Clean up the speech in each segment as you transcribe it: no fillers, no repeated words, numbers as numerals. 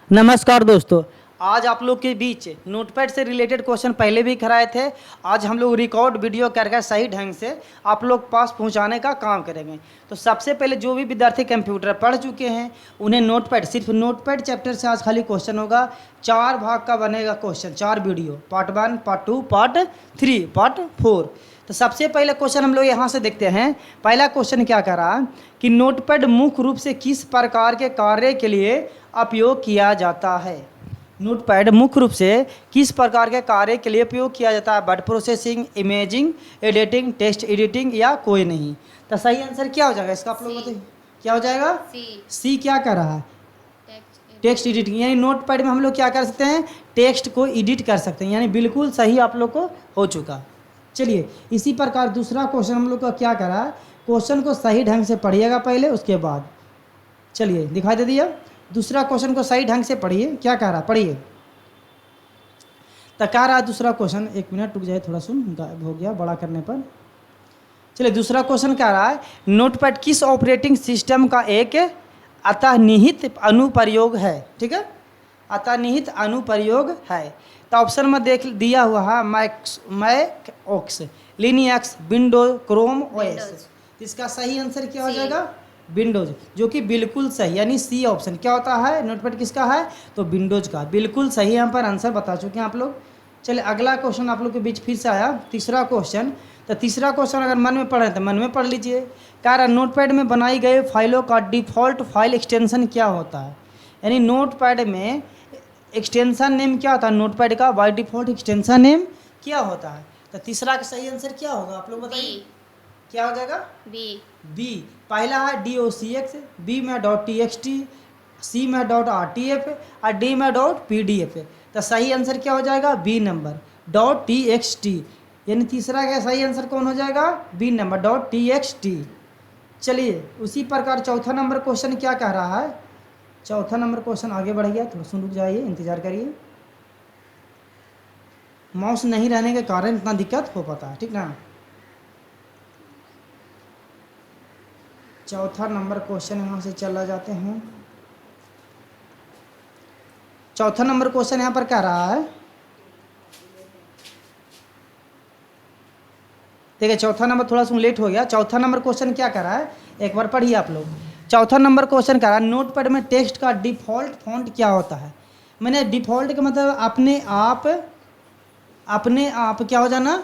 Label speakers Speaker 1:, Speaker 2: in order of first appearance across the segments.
Speaker 1: नमस्कार दोस्तों। आज आप लोग के बीच नोटपैड से रिलेटेड क्वेश्चन पहले भी कराए थे। आज हम लोग रिकॉर्ड वीडियो करके सही ढंग से आप लोग पास पहुंचाने का काम करेंगे। तो सबसे पहले जो भी विद्यार्थी कंप्यूटर पढ़ चुके हैं उन्हें नोटपैड, सिर्फ नोटपैड चैप्टर से आज खाली क्वेश्चन होगा। 4 भाग का बनेगा question, 4 video, part 1, part 2, part 3, part 4। तो सबसे पहले क्वेश्चन हम लोग यहाँ से देखते हैं। पहला क्वेश्चन क्या कर रहा है कि नोटपैड मुख्य रूप से किस प्रकार के कार्य के लिए उपयोग किया जाता है। नोटपैड मुख्य रूप से किस प्रकार के कार्य के लिए उपयोग किया जाता है। Word processing, imaging, editing, text editing या कोई नहीं। तो सही आंसर क्या हो जाएगा इसका, आप लोग बताइए क्या हो जाएगा। सी क्या कर रहा है, टेक्स्ट एडिटिंग। यानी नोटपैड में हम लोग क्या कर सकते हैं, टेक्स्ट को एडिट कर सकते हैं। यानी बिल्कुल सही आप लोग को हो चुका। चलिए इसी प्रकार दूसरा क्वेश्चन हम लोग का क्या करा है, क्वेश्चन को सही ढंग से पढ़िएगा पहले, उसके बाद चलिए दिखाई दे दिया। दूसरा क्वेश्चन को सही ढंग से पढ़िए, क्या कह रहा पढ़िए। तो कह रहा दूसरा क्वेश्चन, एक मिनट रुक जाए, थोड़ा सुन गायब हो गया बड़ा करने पर। चलिए दूसरा क्वेश्चन कह रहा है नोटपैड किस ऑपरेटिंग सिस्टम का एक अंतर्निहित अनुप्रयोग है। ठीक है, अंतर्निहित अनुप्रयोग है। तो ऑप्शन में देख दिया हुआ है Mac OS, Linux, Windows, Chrome OS. इसका सही आंसर क्या हो जाएगा, विंडोज, जो कि बिल्कुल सही, यानी सी ऑप्शन। क्या होता है नोटपैड किसका है, तो विंडोज का। बिल्कुल सही यहाँ पर आंसर बता चुके हैं आप लोग। चलिए अगला क्वेश्चन आप लोग के बीच फिर से आया, तीसरा क्वेश्चन। तो तीसरा क्वेश्चन अगर मन में पढ़े तो मन में पढ़ लीजिए। कह रहा नोटपैड में बनाई गई फाइलों का डिफ़ॉल्ट फाइल एक्सटेंशन क्या होता है। यानी नोटपैड में एक्सटेंशन नेम क्या होता है, नोटपैड का बाय डिफ़ॉल्ट एक्सटेंशन नेम क्या होता है। तो तीसरा का सही आंसर क्या होगा आप लोग बताइए, क्या हो जाएगा, बी। पहला है docx, बी में .txt, सी में .rtf और डी में .pdf। तो सही आंसर क्या हो जाएगा, बी नंबर .txt। यानी तीसरा का सही आंसर कौन हो जाएगा, बी नंबर .txt। चलिए उसी प्रकार चौथा नंबर क्वेश्चन क्या कह रहा है। चौथा नंबर क्वेश्चन आगे बढ़ गया, थोड़ा सुन रुक जाइए, इंतजार करिए। माउस नहीं रहने के कारण इतना दिक्कत हो पाता है, ठीक ना। चौथा नंबर क्वेश्चन यहाँ से चला जाते हैं। चौथा नंबर क्वेश्चन यहाँ पर क्या रहा है, देखिए चौथा नंबर थोड़ा सा लेट हो गया। चौथा नंबर क्वेश्चन क्या कर रहा है, एक बार पढ़िए आप लोग। चौथा नंबर क्वेश्चन कर रहा है नोटपैड में टेक्स्ट का डिफ़ॉल्ट फॉन्ट क्या होता है। मैंने डिफ़ॉल्ट का मतलब अपने आप क्या हो जाना,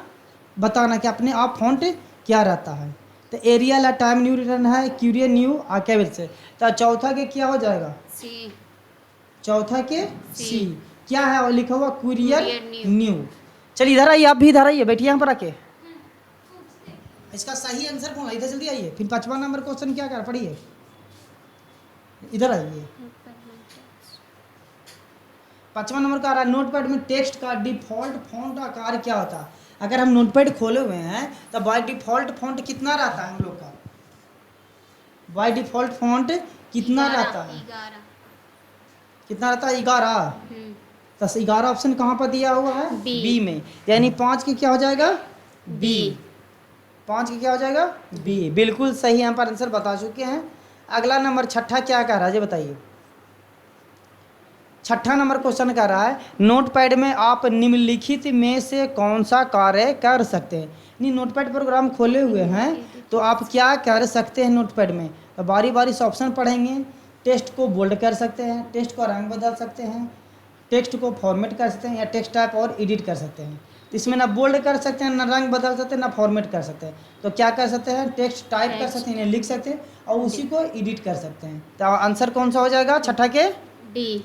Speaker 1: बताना कि अपने आप फॉन्ट क्या रहता है। तो एरियल है, टाइम न्यू रिटर्न है, क्यूरियर न्यू, आर्काइवल से। तो चौथा के क्या हो जाएगा, सी। चौथा के सी क्या है, और लिखा हुआ क्यूरियर न्यू। चलिए इधर आइए, आप भी इधर आइए, बैठिए यहाँ पर आके। इसका सही आंसर कौन है, इधर जल्दी आइए। फिर 5वां नंबर क्वेश्चन क्या कर पढ़िए, इधर आइए। 5वां नंबर का आ रहा है नोटपैड में टेक्स्ट का डिफ़ॉल्ट फॉन्ट आकार क्या होता है। अगर हम नोटपैड खोले हुए हैं तो बाय डिफ़ॉल्ट फॉन्ट कितना रहता है हम लोग का, बाय डिफ़ॉल्ट फॉन्ट कितना रहता है, कितना रहता है, 11। तो 11 ऑप्शन कहाँ पर दिया हुआ है, बी में। यानी 5 के क्या हो जाएगा, बी। 5 के क्या हो जाएगा, बी। बिल्कुल सही यहाँ पर आंसर बता चुके हैं। अगला नंबर छठा क्या कह रहा है जी बताइए। छठा नंबर क्वेश्चन कह रहा है नोटपैड में आप निम्नलिखित में से कौन सा कार्य कर सकते हैं। नहीं, नोटपैड प्रोग्राम खोले हुए हैं तो आप क्या कर सकते हैं नोटपैड में। तो बारी बारी से ऑप्शन पढ़ेंगे। टेक्स्ट को बोल्ड कर सकते हैं, टेक्स्ट का रंग बदल सकते हैं, टेक्स्ट को फॉर्मेट कर सकते हैं, या टेक्स्ट टाइप और एडिट कर सकते हैं। तो इसमें ना बोल्ड कर सकते हैं, ना रंग बदल सकते हैं, ना फॉर्मेट कर सकते हैं। तो क्या कर सकते हैं, टेक्स्ट टाइप कर सकते हैं, लिख सकते हैं और उसी को एडिट कर सकते हैं। तो आंसर कौन सा हो जाएगा छठा के, डी।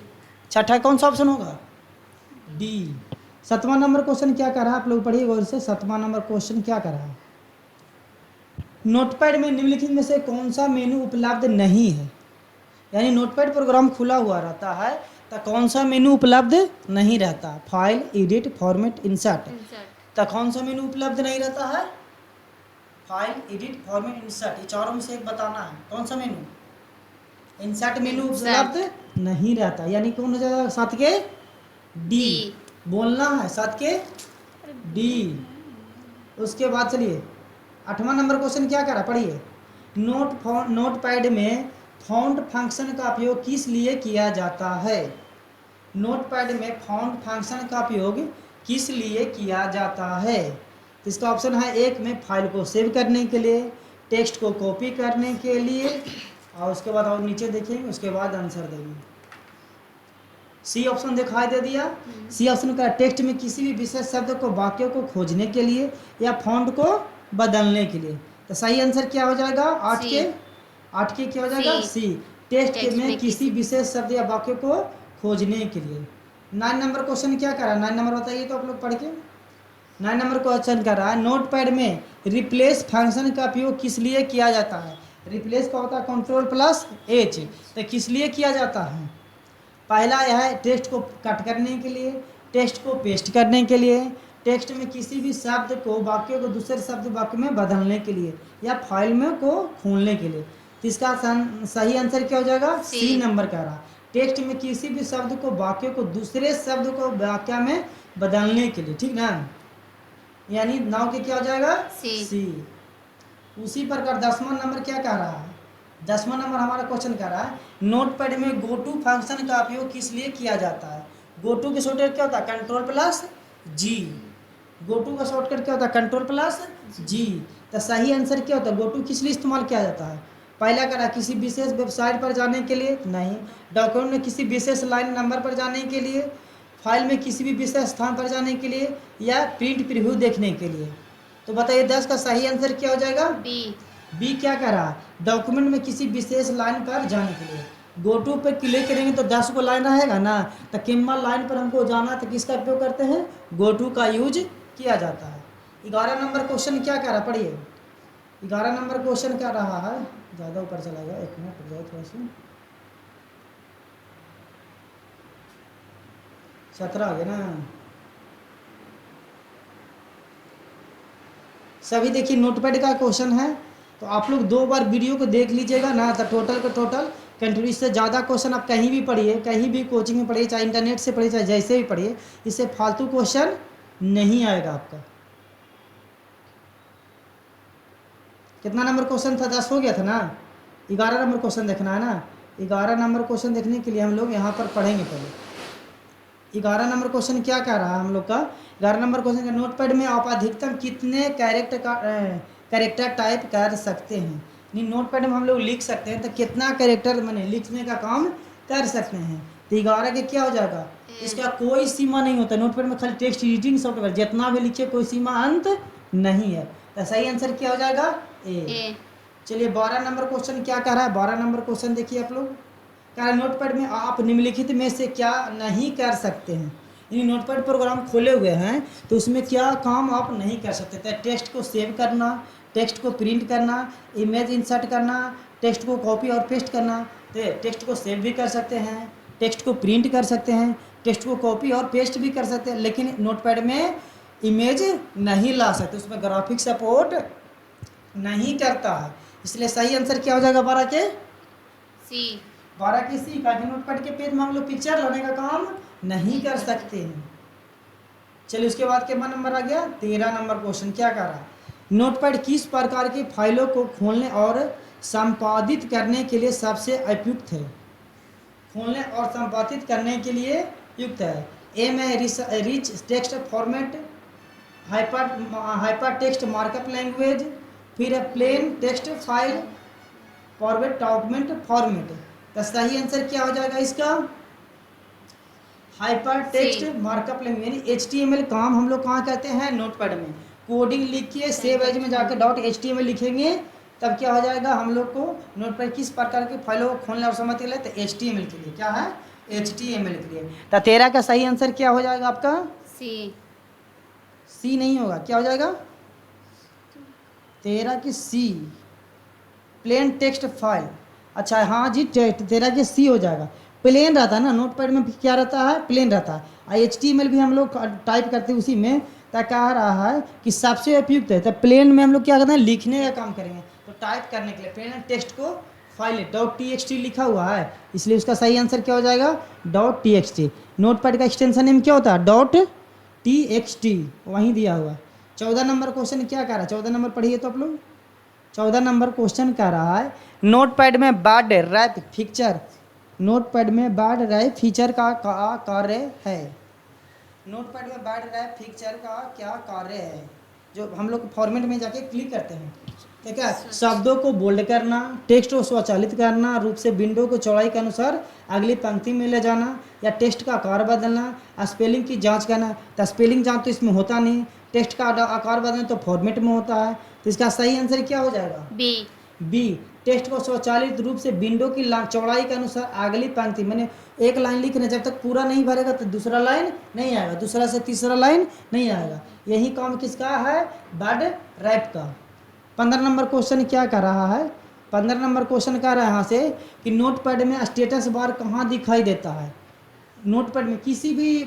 Speaker 1: छठा कौन सा ऑप्शन होगा, डी। 7वां नंबर क्वेश्चन क्या कर रहा है, आप लोग पढ़िए गौर से। 7वां नंबर क्वेश्चन क्या कर रहा है, नोटपैड में निम्नलिखित में से कौन सा मेनू उपलब्ध नहीं है। यानी नोटपैड प्रोग्राम खुला हुआ रहता है तो कौन सा मेनू उपलब्ध नहीं रहता, फाइल, एडिट, फॉर्मेट, इंसर्ट। तो कौन सा मेनू उपलब्ध नहीं रहता है, फाइल, एडिट, फॉर्मेट, इंसर्ट। ये चारों में से एक बताना है कौन सा मेनू, इंसर्ट मेनू उपलब्ध नहीं रहता। यानी कौन हो जाएगा, 7 के डी। बोलना है 7 के डी। उसके बाद चलिए 8वां नंबर क्वेश्चन क्या करा पढ़िए। नोटपैड में फॉन्ट फंक्शन का उपयोग किस लिए किया जाता है। नोटपैड में फाउंड फंक्शन का उपयोग किस लिए किया जाता है? तो इसका ऑप्शन है एक में फाइल को सेव करने के लिए, टेक्स्ट को कॉपी करने के लिए, और उसके बाद और नीचे देखेंगे, उसके बाद आंसर देंगे। सी ऑप्शन दिखाई दे दिया। सी ऑप्शन का टेक्स्ट में किसी भी विशेष शब्द को, वाक्य को खोजने के लिए या फॉन्ट को बदलने के लिए। तो सही आंसर क्या हो जाएगा? आठ के क्या हो जाएगा? सी। टेक्स्ट में किसी विशेष शब्द या वाक्य को खोजने के लिए। 9 नंबर क्वेश्चन क्या कर रहा है? 9 नंबर बताइए तो आप लोग पढ़ के। 9 नंबर क्वेश्चन कर रहा है, नोटपैड में रिप्लेस फंक्शन का उपयोग किस लिए किया जाता है? रिप्लेस का होता है Ctrl+H। तो किस लिए किया जाता है? पहला यह है टेक्स्ट को कट करने के लिए, टेक्स्ट को पेस्ट करने के लिए, टेक्स्ट में किसी भी शब्द को, वाक्य को दूसरे शब्द वाक्य में बदलने के लिए, या फाइल में को खोलने के लिए। तो इसका सही आंसर क्या हो जाएगा? सी नंबर कह रहा है, टेक्स्ट में किसी भी शब्द को, वाक्य को दूसरे शब्द को वाक्य में बदलने के लिए। ठीक ना? यानी 9 के क्या हो जाएगा? सी। उसी प्रकार 10वां नंबर क्या कह रहा है? 10वां नंबर हमारा क्वेश्चन कह रहा है, नोटपैड में गो टू फंक्शन का उपयोग किस लिए किया जाता है? गो टू के शॉर्टकट क्या होता है? Ctrl+G। गो टू का शॉर्टकट क्या होता है? Ctrl+G। तो सही आंसर क्या होता है? गो टू किस लिए इस्तेमाल किया जाता है? पहला करा किसी विशेष वेबसाइट पर जाने के लिए, नहीं। डॉक्यूमेंट में किसी विशेष लाइन नंबर पर जाने के लिए, फाइल में किसी भी विशेष स्थान पर जाने के लिए, या प्रिंट प्रीव्यू देखने के लिए। तो बताइए 10 का सही आंसर क्या हो जाएगा? बी क्या कह रहा है? डॉक्यूमेंट में किसी विशेष लाइन पर जाने के लिए। गो टू पर क्लिक करेंगे तो 10 को लाइन रहेगा ना, तो किम्मा लाइन पर हमको जाना तो किसका उपयोग करते हैं? गो टू का यूज किया जाता है। 11 नंबर क्वेश्चन क्या कह रहा? पढ़िए। 11 नंबर क्वेश्चन क्या रहा है? ज़्यादा ऊपर चला गया, 1 मिनट रुक जाए थोड़ा सा। 17 आ गया ना। सभी देखिए नोटपैड का क्वेश्चन है, तो आप लोग 2 बार वीडियो को देख लीजिएगा ना, तो टोटल का टोटल कंटिन्यू। इससे ज़्यादा क्वेश्चन आप कहीं भी पढ़िए, कहीं भी कोचिंग में पढ़िए, चाहे इंटरनेट से पढ़िए, चाहे जैसे भी पढ़िए, इससे फालतू क्वेश्चन नहीं आएगा आपका। कितना नंबर क्वेश्चन था? 10 हो गया था ना। 11 नंबर क्वेश्चन देखना है ना। 11 नंबर क्वेश्चन देखने के लिए हम लोग यहाँ पर पढ़ेंगे पहले। 11 नंबर क्वेश्चन क्या कह रहा है हम लोग का? 11 नंबर क्वेश्चन का, नोटपैड में आप अधिकतम कितने कैरेक्टर टाइप कर सकते हैं? नहीं, नोटपैड में हम लोग लिख सकते हैं, तो कितना कैरेक्टर मैंने लिखने का काम कर सकते हैं? तो 11 के क्या हो जाएगा? इसका कोई सीमा नहीं होता। नोटपैड में खाली टेक्स्ट एडिटिंग सॉफ्टवेयर, जितना भी लिखिए कोई सीमा अंत नहीं है। तो सही आंसर क्या हो जाएगा? ए। चलिए 12 नंबर क्वेश्चन क्या कह रहा है? 12 नंबर क्वेश्चन देखिए आप लोग। कह रहा है नोटपैड में आप निम्नलिखित में से क्या नहीं कर सकते हैं? यानी नोटपैड प्रोग्राम खोले हुए हैं, तो उसमें क्या काम आप नहीं कर सकते? तो टेक्स्ट को सेव करना, टेक्स्ट को प्रिंट करना, इमेज इंसर्ट करना, टेक्स्ट को कॉपी और पेस्ट करना। तो टेक्स्ट को सेव भी कर सकते हैं, टेक्स्ट को प्रिंट कर सकते हैं, टेक्स्ट को कॉपी और पेस्ट भी कर सकते हैं, लेकिन नोटपैड में इमेज नहीं ला सकते, उसमें ग्राफिक सपोर्ट नहीं करता है। इसलिए सही आंसर क्या हो जाएगा? 12 के सी। 12 के सी का, नोटपैड के पेज में हम लोग पिक्चर लाने का काम नहीं कर सकते हैं। चलिए उसके बाद के नंबर आ गया 13 नंबर क्वेश्चन क्या कर रहा है? नोटपैड किस प्रकार की फाइलों को खोलने और संपादित करने के लिए सबसे उपयुक्त है? खोलने और संपादित करने के लिए युक्त है। ए में rich text format, hyper text markup language, फिर है plain text file, format document format. तो सही आंसर क्या हो जाएगा इसका? हाइपर टेक्स्ट मार्कअप लैंग्वेज, यानी HTML काम हम लोग कहाँ करते हैं? नोटपैड में। कोडिंग लिखिए, सेव एज में जाकर .html लिखेंगे, तब क्या हो जाएगा हम लोग को? नोटपैड किस प्रकार की फाइलों को खोलने और समझने के लिए? तो HTML के लिए। क्या है? HTML के लिए। तो 13 का सही आंसर क्या हो जाएगा आपका? सी नहीं होगा, क्या हो जाएगा? 13 की सी, प्लेन टेक्स्ट फाइल। अच्छा हाँ जी, 13 की सी हो जाएगा। प्लेन रहता है ना, नोटपैड में क्या रहता है? प्लेन रहता है। HTML भी हम लोग टाइप करते हैं उसी में। तो कह रहा है कि सबसे उपयुक्त है, तो प्लेन में हम लोग क्या करते हैं? लिखने का काम करेंगे। तो टाइप करने के लिए प्लेन टेक्स्ट को फाइल .txt लिखा हुआ है, इसलिए उसका सही आंसर क्या हो जाएगा? .txt। नोटपैड का एक्सटेंशन नेम क्या होता है? .txt, वहीं दिया हुआ। 14 नंबर क्वेश्चन क्या कह रहा है? 14 नंबर पढ़िए तो आप लोग। 14 नंबर क्वेश्चन कह रहा है, नोटपैड में बर्ड रैप फीचर नोटपैड में बढ़ रहे फीचर का कार्य है। नोटपैड में बढ़ रहे फीचर का क्या कार्य है, जो हम लोग फॉर्मेट में जाके क्लिक करते हैं, ठीक है। शब्दों को बोल्ड करना, टेक्स्ट को स्वचालित करना, रूप से विंडो को चौड़ाई के अनुसार अगली पंक्ति में ले जाना, या टेक्स्ट का आकार बदलना, स्पेलिंग की जांच करना। तो स्पेलिंग जांच तो इसमें होता नहीं, टेक्स्ट का आकार बदलना तो फॉर्मेट में होता है। तो इसका सही आंसर क्या हो जाएगा? बी। टेक्स्ट को स्वचालित रूप से विंडो की चौड़ाई के अनुसार अगली पंक्ति, मैंने एक लाइन लिखना, जब तक पूरा नहीं भरेगा तो दूसरा लाइन नहीं आएगा, दूसरा से तीसरा लाइन नहीं आएगा। यही काम किसका है? वर्ड रैप का। 15 नंबर क्वेश्चन क्या कर रहा है? 15 नंबर क्वेश्चन कर रहा है यहाँ से कि नोटपैड में स्टेटस बार कहाँ दिखाई देता है। नोटपैड में किसी भी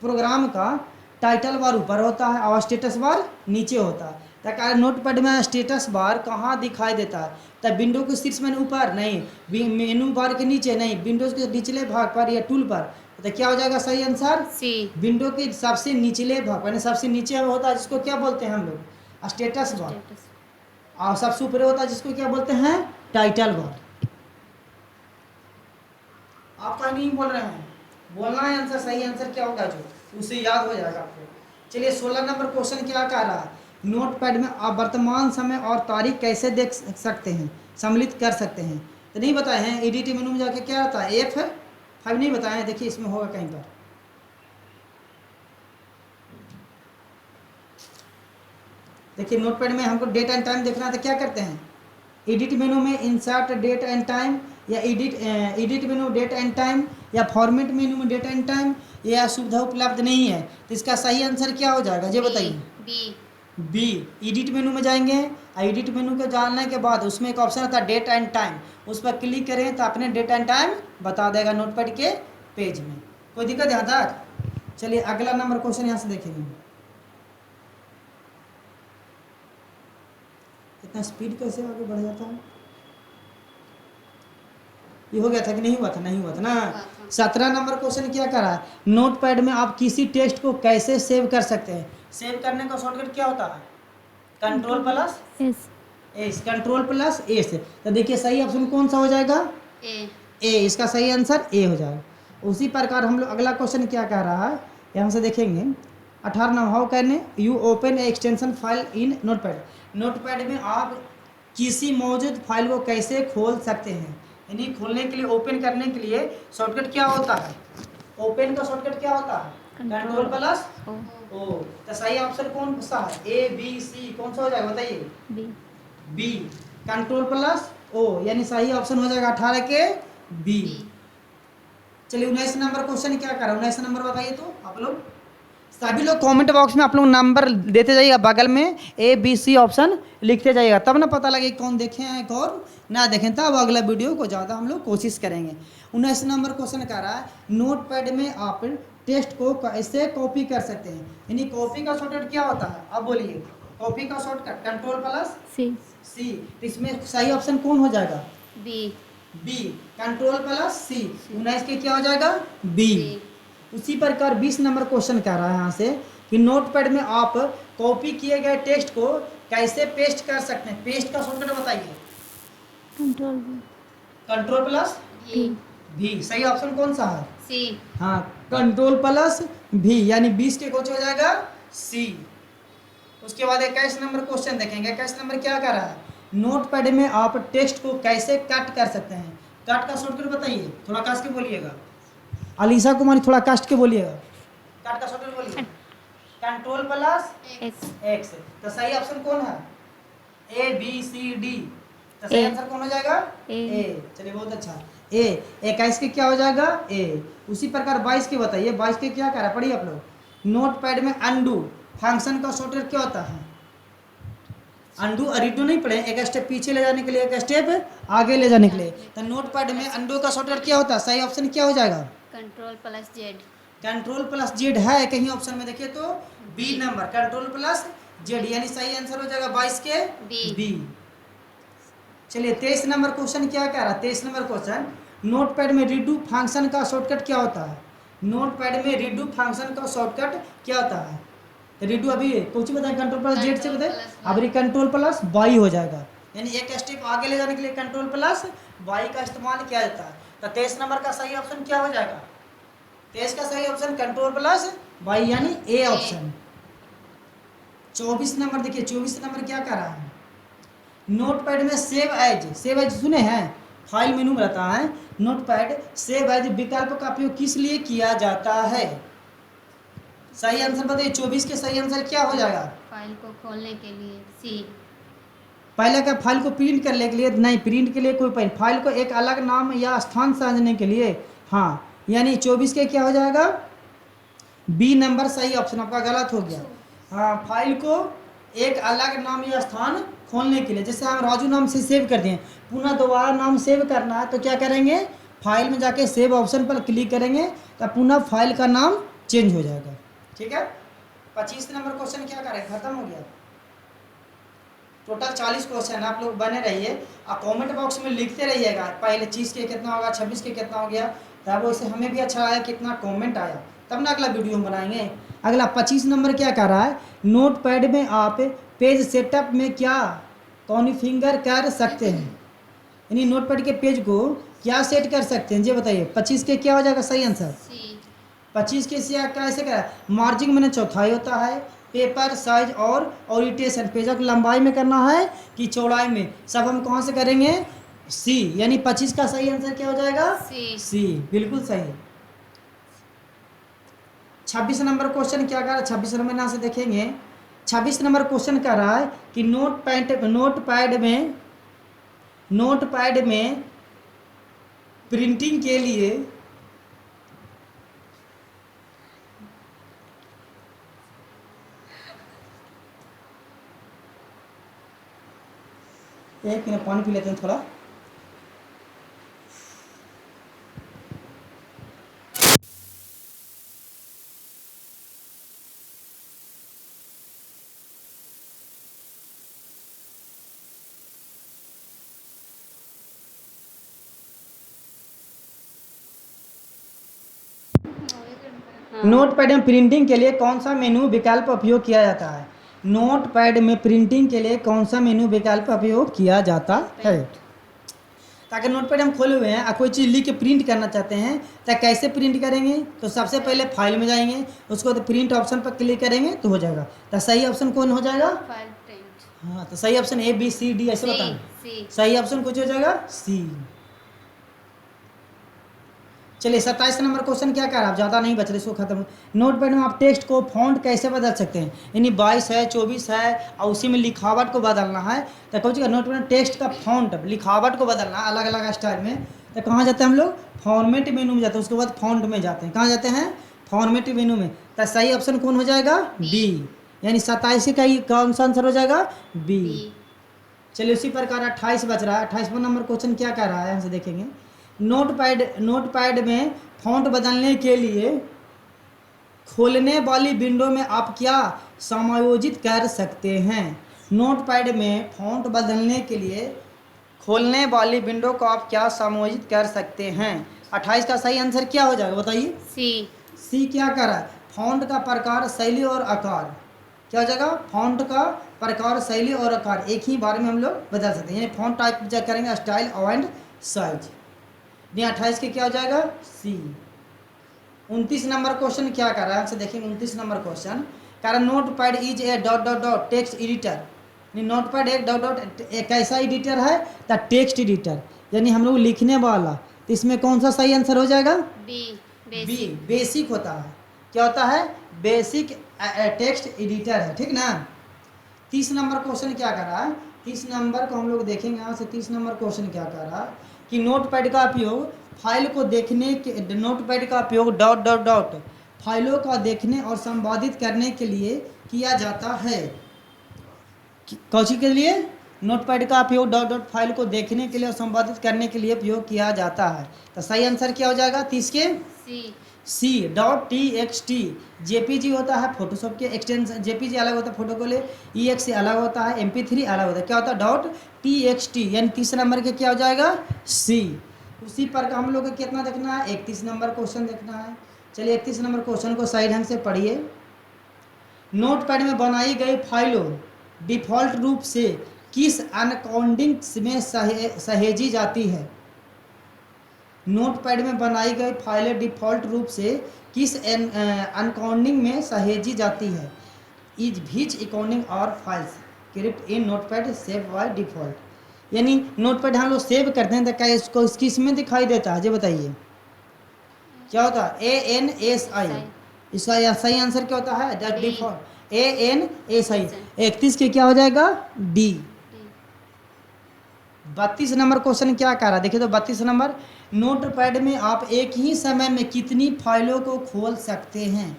Speaker 1: प्रोग्राम का टाइटल बार ऊपर होता है और स्टेटस बार नीचे होता है। तो नोटपैड में स्टेटस बार कहाँ दिखाई देता है? तो विंडो के शीर्ष में ऊपर नहीं, मेनू बार के नीचे नहीं, विंडोज के निचले भाग पर या टूल पर। तो क्या हो जाएगा सही आंसर? सी। विंडो के सबसे निचले भाग, यानी सबसे नीचे होता है जिसको क्या बोलते हैं हम लोग? Status bar. और सबसे ऊपर होता है जिसको क्या बोलते हैं? Title bar. आप कहीं नहीं बोल रहे हैं, बोलना है आंसर। सही आंसर क्या होगा जो उसे याद हो जाएगा आपको। चलिए 16 नंबर क्वेश्चन क्या कह रहा है? नोटपैड में आप वर्तमान समय और तारीख कैसे देख सकते हैं, सम्मिलित कर सकते हैं? तो नहीं बताए हैं। एडिट मेनू में जाके क्या आता है? F5 नहीं बताए हैं, देखिए इसमें होगा कहीं पर। देखिए नोटपैड में हमको डेट एंड टाइम देखना है तो क्या करते हैं? एडिट मेनू में इंसर्ट डेट एंड टाइम, या edit menu date and time, या फॉर्मेट मेनू में डेट एंड टाइम, यह सुविधा उपलब्ध नहीं है। तो इसका सही आंसर क्या हो जाएगा ये बताइए? बी। एडिट मेनू में जाएंगे, एडिट मेनू के जाने के बाद उसमें एक ऑप्शन आता है डेट एंड टाइम, उस पर क्लिक करें तो अपने डेट एंड टाइम बता देगा नोटपैड के पेज में। कोई दिक्कत यहाँ तक? चलिए अगला नंबर क्वेश्चन यहाँ से देखेंगे। इतना स्पीड कैसे आगे बढ़ जाता है? ये हो गया था कि नहीं हुआ था? नहीं हुआ था ना। 17 नंबर क्वेश्चन क्या कर रहा है? नोटपैड में आप किसी टेक्स्ट को कैसे सेव कर सकते हैं? सेव करने का शॉर्टकट क्या होता है? Control plus S. Control plus S. तो देखिए सही ऑप्शन कौन सा हो जाएगा? ए। इसका सही आंसर ए हो जाएगा। उसी प्रकार हम लोग अगला क्वेश्चन क्या कह रहा है यहाँ से देखेंगे। 18 number, how can you open A extension file in notepad? Notepad में आप किसी मौजूद फाइल को कैसे खोल सकते हैं? यानी खोलने के लिए, ओपन करने के लिए शॉर्टकट क्या होता है? ओपन का शॉर्टकट क्या होता है? Control plus O. तो सही ऑप्शन कौन सा है? ए बी सी कौन सा हो जाएगा बताइए? बी। कंट्रोल प्लस ओ, यानी सही ऑप्शन हो जाएगा 18 के बी। चलिए 19 नंबर क्वेश्चन क्या कर रहा है? 19 नंबर बताइए तो आप लोग सभी लोग कमेंट बॉक्स में आप लोग नंबर देते जाइएगा, बगल में ए बी सी ऑप्शन लिखते जाइएगा, तब ना पता लगे कौन देखे हैं कौन ना देखें, तब अगला वीडियो को ज़्यादा हम लोग कोशिश करेंगे। 19 नंबर क्वेश्चन कह रहा है नोटपैड में आप टेक्स्ट को कैसे कॉपी कर सकते हैं? यानी कॉपी का शॉर्टकट क्या होता है? अब बोलिए। कॉपी का शॉर्टकट कंट्रोल प्लस सी। तो इसमें सही ऑप्शन कौन हो जाएगा? बी। कंट्रोल प्लस सी। 19 के क्या हो जाएगा? बी। उसी प्रकार 20 नंबर क्वेश्चन कह रहा है यहाँ से कि नोटपैड में आप कॉपी किए गए टेक्स्ट को कैसे पेस्ट कर सकते हैं? पेस्ट का शॉर्टकट बताइए। कंट्रोल प्लस भी। सही ऑप्शन कौन सा है? सी। हाँ, कंट्रोल प्लस भी, यानी 20 के कुछ हो जाएगा सी। उसके बाद 21 नंबर क्वेश्चन देखेंगे। 21 नंबर क्या कर रहा है? नोटपैड में आप टेक्स्ट को कैसे कट कर सकते हैं? कट का शॉर्टकट बताइए, थोड़ा कस के बोलिएगा। अलीशा कुमारी थोड़ा कष्ट के बोलिएगा। कट का शॉर्टकट बोलिए। Control plus X. तो सही ऑप्शन कौन है? A B C D. तो सही आंसर कौन हो जाएगा? ए। चलिए बहुत अच्छा। ए। 21 के क्या हो जाएगा? ए। उसी प्रकार 22 के बताइए। 22 के क्या कह रहा है? पढ़िए आप लोग। नोटपैड में अनडू फंक्शन का शॉर्टकट क्या होता है? अनडू और रीडू नहीं पढ़े, एक स्टेप पीछे ले जाने के लिए, एक स्टेप आगे ले जाने के लिए। तो नोटपैड में अनडू का शॉर्टकट क्या होता है? सही ऑप्शन क्या हो जाएगा? Control plus Z. Control plus Z है कहीं ऑप्शन में देखिए तो B number, control plus Z, यानी सही आंसर हो जाएगा 22 के बी। चलिए 23 नंबर क्वेश्चन क्या कह रहा है? 23 नंबर क्वेश्चन नोटपैड में रीडू फंक्शन का शॉर्टकट क्या होता है? नोटपैड में रीडू फंक्शन का शॉर्टकट क्या होता है? रीडू अभी कुछ बताए, कंट्रोल प्लस जेड से बताए, अब कंट्रोल प्लस वाई हो जाएगा, यानी एक स्टेप आगे ले जाने के लिए कंट्रोल प्लस वाई का इस्तेमाल किया जाता है। तो 23 नंबर का सही ऑप्शन क्या हो जाएगा? 23 का सही ऑप्शन कंट्रोल प्लस वाई यानी ए ऑप्शन। 24 नंबर देखिए, 24 नंबर क्या कर रहा है? नोटपैड में सेव एज सुने हैं, फाइल मेनू में रहता है नोटपैड। सेव एज विकल्प का उपयोग किस लिए किया जाता है? सही आंसर बताइए, 24 के सही आंसर क्या हो जाएगा?
Speaker 2: फाइल को खोलने के लिए सी।
Speaker 1: पहले का फाइल को प्रिंट करने के लिए नहीं, प्रिंट के लिए कोई पहले फाइल को एक अलग नाम या स्थान समझने के लिए। हाँ, यानी 24 के क्या हो जाएगा? बी नंबर सही ऑप्शन आपका गलत हो गया। हाँ, फाइल को एक अलग नाम या स्थान खोलने के लिए, जैसे हम राजू नाम से सेव करते हैं, पुनः दोबारा नाम सेव करना है तो क्या करेंगे? फाइल में जाके सेव ऑप्शन पर क्लिक करेंगे तो पुनः फाइल का नाम चेंज हो जाएगा। ठीक है, 25 नंबर क्वेश्चन क्या करें, खत्म हो गया। टोटल 40 क्वेश्चन, आप लोग बने रहिए और कमेंट बॉक्स में लिखते रहिएगा पहले 30 के कितना होगा, 26 के कितना हो गया, तब उससे हमें भी अच्छा आया कितना कमेंट आया, तब ना अगला वीडियो हम बनाएंगे। अगला 25 नंबर क्या कर रहा है? नोटपैड में आप पेज सेटअप में क्या कॉन्फ़िगर कर सकते हैं, यानी नोटपैड के पेज को क्या सेट कर सकते हैं, ये बताइए। 25 के क्या हो जाएगा सही आंसर? 25 के से कैसे करा? मार्जिन में चौथाई होता है, पेपर साइज और ओरिएंटेशन, पेज की लंबाई में करना है कि चौड़ाई में, सब हम कहाँ से करेंगे? सी, यानी 25 का सही आंसर क्या हो जाएगा? सी, बिल्कुल सही। 26 नंबर क्वेश्चन क्या कर रहा है? 26 नंबर यहाँ से देखेंगे, 26 नंबर क्वेश्चन कर रहा है कि नोटपैड में प्रिंटिंग के लिए एक मिनट पानी पी लेते हैं थोड़ा। नोटपैड में प्रिंटिंग के लिए कौन सा मेनू विकल्प उपयोग किया जाता है? नोटपैड में प्रिंटिंग के लिए कौन सा मेनू विकल्प उपयोग किया जाता है? ताकि नोटपैड हम खोले हुए हैं और कोई चीज़ लिख के प्रिंट करना चाहते हैं तो कैसे प्रिंट करेंगे? तो सबसे पहले फाइल में जाएंगे, उसको तो प्रिंट ऑप्शन पर क्लिक करेंगे तो हो जाएगा। तो सही ऑप्शन कौन हो जाएगा?
Speaker 2: File print.
Speaker 1: हाँ, तो सही option A B C D ऐसे बताना। सही ऑप्शन कुछ हो जाएगा सी। चलिए 27 नंबर क्वेश्चन क्या कर रहा है? आप ज़्यादा नहीं बच रहे, इसको खत्म। नोटपैड में आप टेक्स्ट को फॉन्ट कैसे बदल सकते हैं, यानी 22 है 24 है और उसी में लिखावट को बदलना है तो कौन सी नोटपैड में टेक्स्ट का फॉन्ट लिखावट को बदलना है अलग अलग स्टाइल में, तो कहाँ जाते हैं हम लोग? फॉर्मेट मेनू में जाते हैं, उसके बाद फॉन्ट में जाते हैं। कहाँ जाते हैं? फॉर्मेट मेनू में। तो सही ऑप्शन कौन हो जाएगा? डी, यानी 27 का कौन सा आंसर हो जाएगा? बी। चलिए उसी प्रकार 28 बच रहा है। 28वां नंबर क्वेश्चन क्या कर रहा है, हमसे देखेंगे। नोटपैड में फॉन्ट बदलने के लिए खोलने वाली विंडो में आप क्या समायोजित कर सकते हैं? नोटपैड में फॉन्ट बदलने के लिए खोलने वाली विंडो को आप क्या समायोजित कर सकते हैं? 28 का सही आंसर क्या हो जाएगा बताइए? सी क्या कर रहा है? फॉन्ट का प्रकार, शैली और आकार। क्या हो जाएगा? फॉन्ट का प्रकार, शैली और आकार एक ही बार में हम लोग बदल सकते हैं, यानी फॉन्ट टाइप करेंगे स्टाइल एंड साइज। नहीं 28 के क्या हो जाएगा? सी। 29 नंबर क्वेश्चन क्या कर रहा है, हमसे देखेंगे। 29 नंबर क्वेश्चन कह रहा notepad is a dot dot dot text editor, notepad एक डॉट डॉट एक ऐसा एडिटर है द टेक्स्ट एडिटर, यानी हम लोग लिखने वाला, तो इसमें कौन सा सही आंसर हो जाएगा? बी, बेसिक होता है। क्या होता है? बेसिक टेक्स्ट एडिटर है, ठीक ना। 30 नंबर क्वेश्चन क्या कर रहा है? 30 नंबर को हम लोग देखेंगे यहाँ से। 30 नंबर क्वेश्चन क्या कर रहा है कि नोटपैड का उपयोग फाइल को देखने के, नोटपैड का उपयोग डॉट डॉट डॉट फाइलों का देखने और संपादित करने के लिए किया जाता है। कौची के लिए? नोटपैड का उपयोग डॉट डॉट फाइल को देखने के लिए और संपादित करने के लिए उपयोग किया जाता है। तो सही आंसर क्या हो जाएगा 30 के? C, dot T X T. JPG होता है फोटोशॉप के एक्सटेंशन, जेपीजी अलग होता है फोटो को ले, ईएक्स अलग होता है, MP3 अलग होता है। क्या होता है? डॉट TXT, यानी 30 नंबर के क्या हो जाएगा? सी। उसी पर हम लोग को कितना देखना है? 31 नंबर क्वेश्चन देखना है। चलिए 31 नंबर क्वेश्चन को सही ढंग से पढ़िए। नोटपैड में बनाई गई फाइलों डिफ़ॉल्ट रूप से किस एन्कोडिंग में सहेजी जाती है? नोटपैड में बनाई गई फाइलें डिफ़ॉल्ट रूप से किस अनकाउंटिंग में सहेजी जाती है? इज विच अकाउंटिंग और files crypt in notepad save by default. यानी नोटपैड हम लोग सेव करते हैं तो क्या इसको किस में दिखाई देता है, जी बताइए क्या होता है? ANSI। इसका सही आंसर क्या होता है? The default ANSI। 31 के क्या हो जाएगा? डी। 32 नंबर क्वेश्चन क्या कह रहा है, देखिए तो 32 नंबर, नोटपैड में आप एक ही समय में कितनी फाइलों को खोल सकते हैं?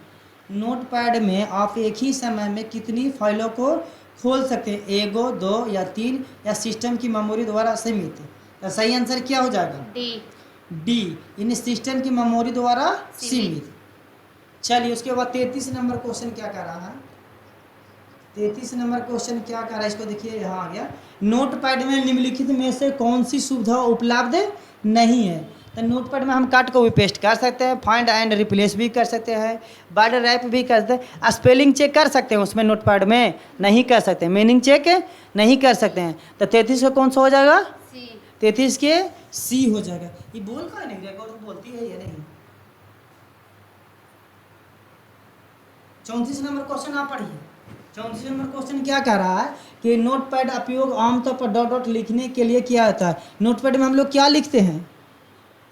Speaker 1: नोटपैड में आप एक ही समय में कितनी फाइलों को खोल सकते हैं? 1, 2 या 3 या सिस्टम की मेमोरी द्वारा सीमित? तो सही आंसर क्या हो जाएगा? डी, इन सिस्टम की मेमोरी द्वारा सीमित। चलिए उसके बाद 33 नंबर क्वेश्चन क्या कर रहा है? 33 नंबर क्वेश्चन क्या कर रहा है, इसको देखिए यहाँ आ गया। नोटपैड में निम्नलिखित में से कौन सी सुविधा उपलब्ध नहीं है? तो नोटपैड में हम काट को भी पेस्ट कर सकते हैं, फाइंड एंड रिप्लेस भी कर सकते हैं, वर्ड रैप भी कर सकते हैं, स्पेलिंग चेक कर सकते हैं, उसमें नोटपैड में नहीं कर सकते, मीनिंग चेक नहीं कर सकते हैं। तो 33 का कौन सा हो जाएगा? 33 के सी हो जाएगा। ये बोल का नहीं रहेगा, तो बोलती है ये नहीं। 34 नंबर क्वेश्चन आप पढ़िए। 34 नंबर क्वेश्चन क्या कह रहा है कि नोटपैड उपयोग आमतौर पर डॉट डॉट लिखने के लिए किया जाता है। नोटपैड में हम लोग क्या लिखते हैं?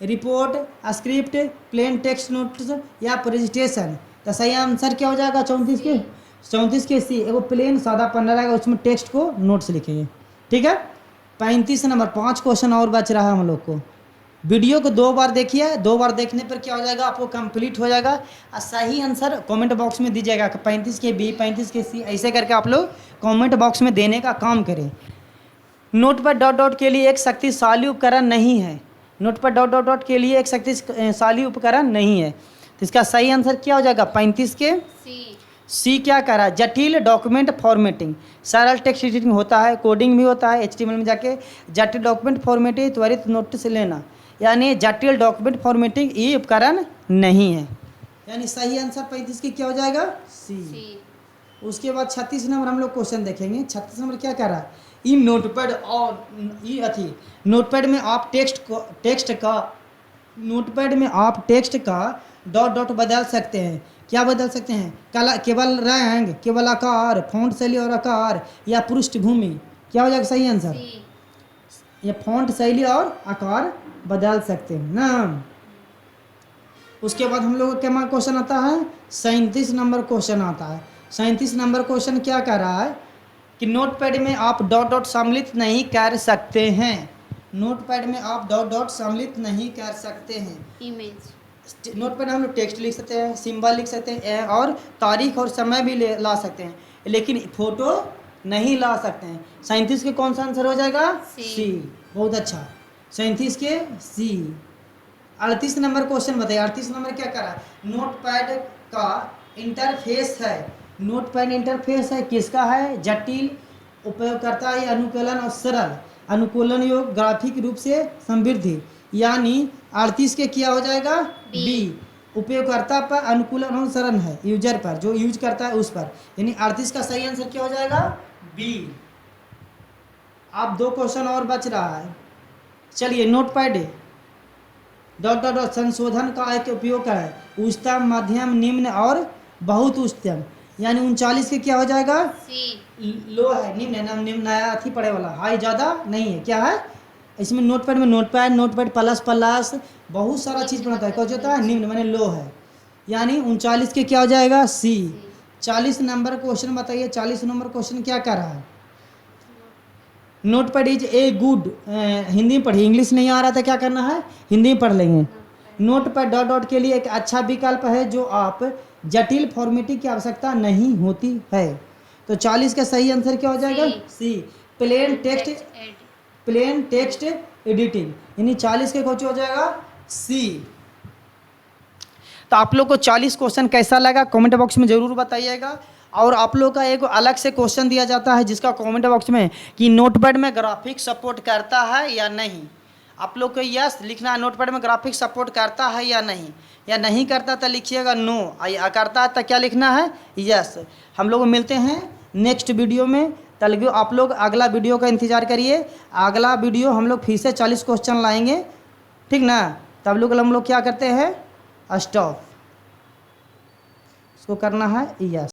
Speaker 1: Report, script, plain text notes या प्रेजेंटेशन। तो सही आंसर क्या हो जाएगा? 34 के सी। एगो प्लेन सादा पन्ना रहेगा, उसमें टेक्स्ट को नोट्स लिखेंगे, ठीक है। 35 नंबर, 5 क्वेश्चन और बच रहा है हम लोग को। वीडियो को 2 बार देखिए, 2 बार देखने पर क्या हो जाएगा? आपको कंप्लीट हो जाएगा। और सही आंसर कमेंट बॉक्स में दीजिएगा, 35 के बी, 35 के सी, ऐसे करके आप लोग कमेंट बॉक्स में देने का काम करें। नोटपैड डॉट डॉट के लिए एक शक्तिशाली उपकरण नहीं है। नोटपैड डॉट डॉट डॉट के लिए एक शक्तिशाली उपकरण नहीं है, तो इसका सही आंसर क्या हो जाएगा? 35 के सी क्या कह रहा है? जटिल डॉक्यूमेंट फॉर्मेटिंग, सरल टेक्स्ट एडिटिंग होता है, कोडिंग भी होता है HTML में जाके। जटिल डॉक्यूमेंट फॉर्मेटिंग, त्वरित नोटिस लेना, यानी जटिल डॉक्यूमेंट फॉर्मेटिंग ये उपकरण नहीं है, यानी सही आंसर 35 की क्या हो जाएगा? सी। उसके बाद 36 नंबर हम लोग क्वेश्चन देखेंगे। 36 नंबर क्या कह रहा है? इन नोटपैड और नोटपैड में आप नोटपैड में आप टेक्स्ट का डॉट डॉट बदल सकते हैं। क्या बदल सकते हैं? केवल रंग, केवल आकार, फॉन्ट शैली और आकार, या पृष्ठभूमि? क्या हो जाएगा सही आंसर? ये फॉन्ट शैली और आकार बदल सकते हैं ना। उसके बाद हम लोग क्या क्वेश्चन आता है? 37 नंबर क्वेश्चन आता है। 37 नंबर क्वेश्चन क्या कह रहा है कि नोटपैड में आप डॉट डॉट सम्मिलित नहीं कर सकते हैं। नोटपैड में आप डॉट डॉट सम्मिलित नहीं कर सकते हैं।
Speaker 2: इमेज
Speaker 1: नोटपैड हम लोग टेक्स्ट लिख सकते हैं, सिंबल लिख सकते हैं और तारीख और समय भी ला सकते हैं, लेकिन फोटो नहीं ला सकते हैं। 37 के कौन सा आंसर हो जाएगा? सी। बहुत अच्छा, 37 के सी। 38 नंबर क्वेश्चन बताइए। 38 नंबर क्या कर रहा है? नोटपैड का इंटरफेस है। नोटपैड इंटरफेस है किसका है? जटिल, उपयोगकर्ता या अनुकूलन और सरल, अनुकूलन योग, ग्राफिक रूप से समृद्धि, यानी 38 के क्या हो जाएगा? बी। उपयोगकर्ता पर अनुकूलन और सरल है, यूजर पर, जो यूज करता है उस पर, यानी 38 का सही आंसर क्या हो जाएगा? बी। आप 2 क्वेश्चन और बच रहा है। चलिए, नोटपैड डॉट डॉट डॉट संशोधन का एक उपयोग है। उच्चतम, मध्यम, निम्न और बहुत उच्चतम, यानी 39 के क्या हो जाएगा? लो है, निम्न है ना, निम्न नया अथी पड़े वाला, हाई ज़्यादा नहीं है, क्या है इसमें? नोटपैड में नोटपैड प्लस बहुत सारा चीज़ बनाता है, क्या होता है? निम्न माने लो है, यानी 39 के क्या हो जाएगा? सी। 40 नंबर क्वेश्चन बताइए। 40 नंबर क्वेश्चन क्या कर रहा है? Notepad is a good, Hindi में पढ़िए, इंग्लिश नहीं आ रहा था, क्या करना है? हिंदी में पढ़ लेंगे। नोटपैड डॉट डॉट के लिए एक अच्छा विकल्प है जो आप जटिल फॉर्मेटिंग की आवश्यकता नहीं होती है। तो 40 का सही आंसर क्या हो जाएगा? सी। प्लेन टेक्स्ट एडिटिंग, यानी 40 के कुछ हो जाएगा? सी। तो आप लोग को 40 क्वेश्चन कैसा लगा कमेंट बॉक्स में ज़रूर बताइएगा। और आप लोग का एक अलग से क्वेश्चन दिया जाता है जिसका कमेंट बॉक्स में कि नोटपैड में ग्राफिक्स सपोर्ट करता है या नहीं। आप लोग को यस लिखना है, नोटपैड में ग्राफिक्स सपोर्ट करता है या नहीं करता तो लिखिएगा नो, करता है तो क्या लिखना है? यस। हम लोग मिलते हैं नेक्स्ट वीडियो में, तब आप लोग अगला वीडियो का इंतज़ार करिए। अगला वीडियो हम लोग फिर से 40 क्वेश्चन लाएंगे, ठीक ना। तब लोग हम लोग क्या करते हैं, स्टॉप। इसको करना है यस।